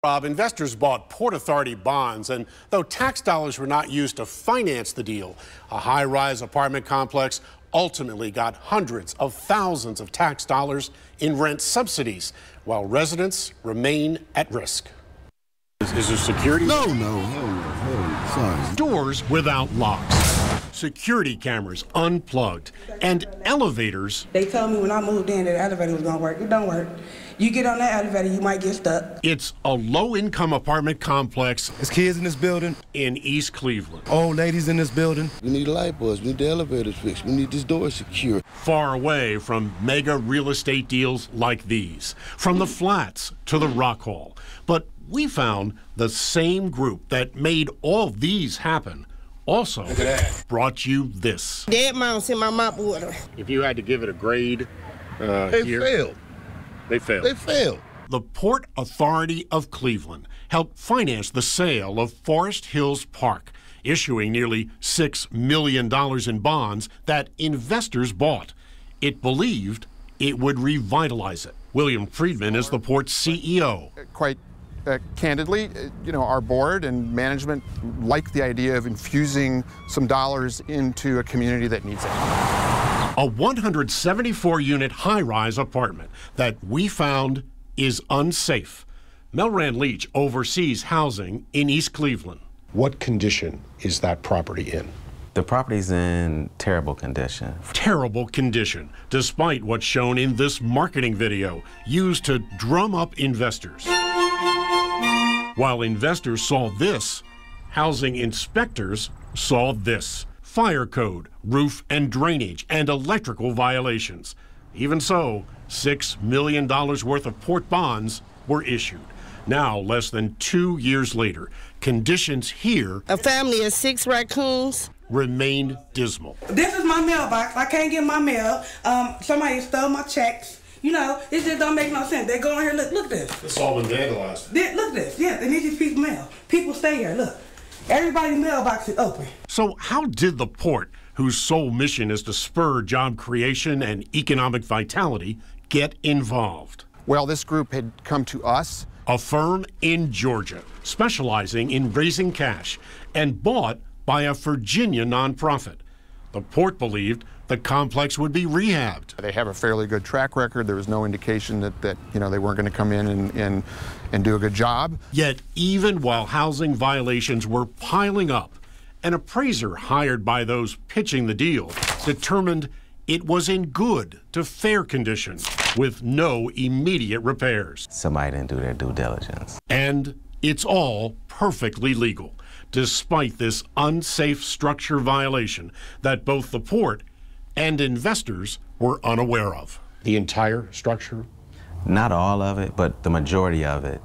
Rob, investors bought Port Authority bonds, and though tax dollars were not used to finance the deal, a high-rise apartment complex ultimately got hundreds of thousands of tax dollars in rent subsidies, while residents remain at risk. Is there security? No. Sorry. Doors without locks, security cameras unplugged, and elevators. They told me when I moved in that the elevator was going to work. It don't work. You get on that elevator, you might get stuck. It's a low-income apartment complex. There's kids in this building. In East Cleveland. Old ladies in this building. We need light bulbs, we need the elevators fixed, we need this door secure. Far away from mega real estate deals like these, from the flats to the Rock Hall. But we found the same group that made all these happen also brought you this. Dead mouse in my mop water. If you had to give it a grade They failed. They failed. They failed. The Port Authority of Cleveland helped finance the sale of Forest Hills Park, issuing nearly $6 million in bonds that investors bought. It believed it would revitalize it. William Friedman is the port's CEO. Quite candidly, our board and management like the idea of infusing some dollars into a community that needs it. A 174-unit high-rise apartment that we found is unsafe. Melran Leach oversees housing in East Cleveland. What condition is that property in? The property's in terrible condition. Terrible condition, despite what's shown in this marketing video used to drum up investors. While investors saw this, housing inspectors saw this. Fire code, roof and drainage, and electrical violations. Even so, $6 million worth of port bonds were issued. Now, less than 2 years later, conditions here, A family of 6 raccoons. remain dismal. This is my mailbox. I can't get my mail. Somebody stole my checks. It just don't make no sense. They go in here, look at this. It's all been vandalized. Look at this. Yeah, they need these people's mail. People stay here, look. Everybody's mailbox is open. So how did the port, whose sole mission is to spur job creation and economic vitality, get involved? Well, this group had come to us. A firm in Georgia specializing in raising cash and bought by a Virginia nonprofit. The port believed the complex would be rehabbed. They have a fairly good track record. There was no indication that they weren't going to come in and do a good job. Yet even while housing violations were piling up, an appraiser hired by those pitching the deal determined it was in good to fair condition with no immediate repairs. Somebody didn't do their due diligence. And it's all perfectly legal, despite this unsafe structure violation that both the port and investors were unaware of. The entire structure? Not all of it, but the majority of it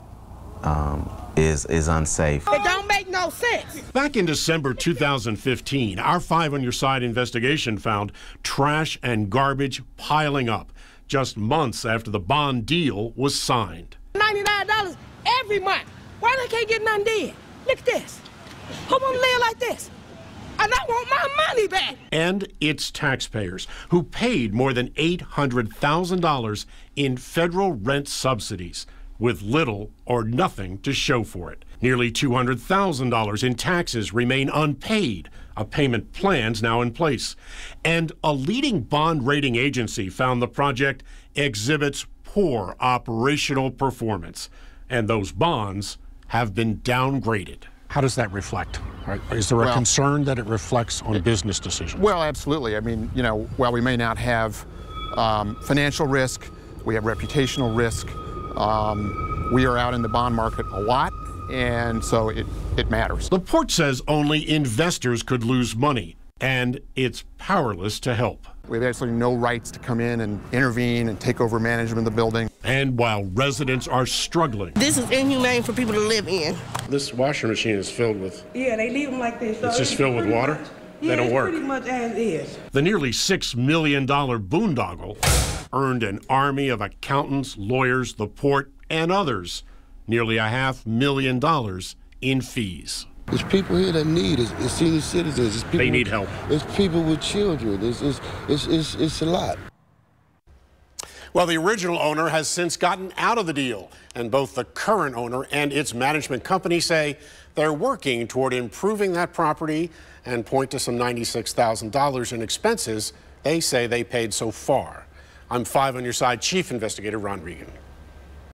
is unsafe. It don't make no sense. Back in December 2015, our Five on Your Side investigation found trash and garbage piling up just months after the bond deal was signed. $99 every month. Why they can't get nothing done? Look at this. Who wanna live like this? And I want my money back. And it's taxpayers who paid more than $800,000 in federal rent subsidies with little or nothing to show for it. Nearly $200,000 in taxes remain unpaid. A payment plan's now in place. And a leading bond rating agency found the project exhibits poor operational performance. And those bonds have been downgraded. How does that reflect? Is there a concern that it reflects on business decisions? Well, absolutely. I mean, while we may not have financial risk, we have reputational risk. We are out in the bond market a lot, and so it matters. The port says only investors could lose money, and it's powerless to help. We have absolutely no rights to come in and intervene and take over management of the building. And while residents are struggling. This is inhumane for people to live in. This washing machine is filled with... Yeah, they leave them like this. So it's just filled with water? They don't work. Pretty much as is. The nearly $6 million boondoggle earned an army of accountants, lawyers, the port, and others nearly $500,000 in fees. There's people here that need it. It's senior citizens. It's people they need help. It's people with children. It's a lot. Well, the original owner has since gotten out of the deal, and both the current owner and its management company say they're working toward improving that property and point to some $96,000 in expenses they say they paid so far. I'm 5 on your side Chief Investigator Ron Regan.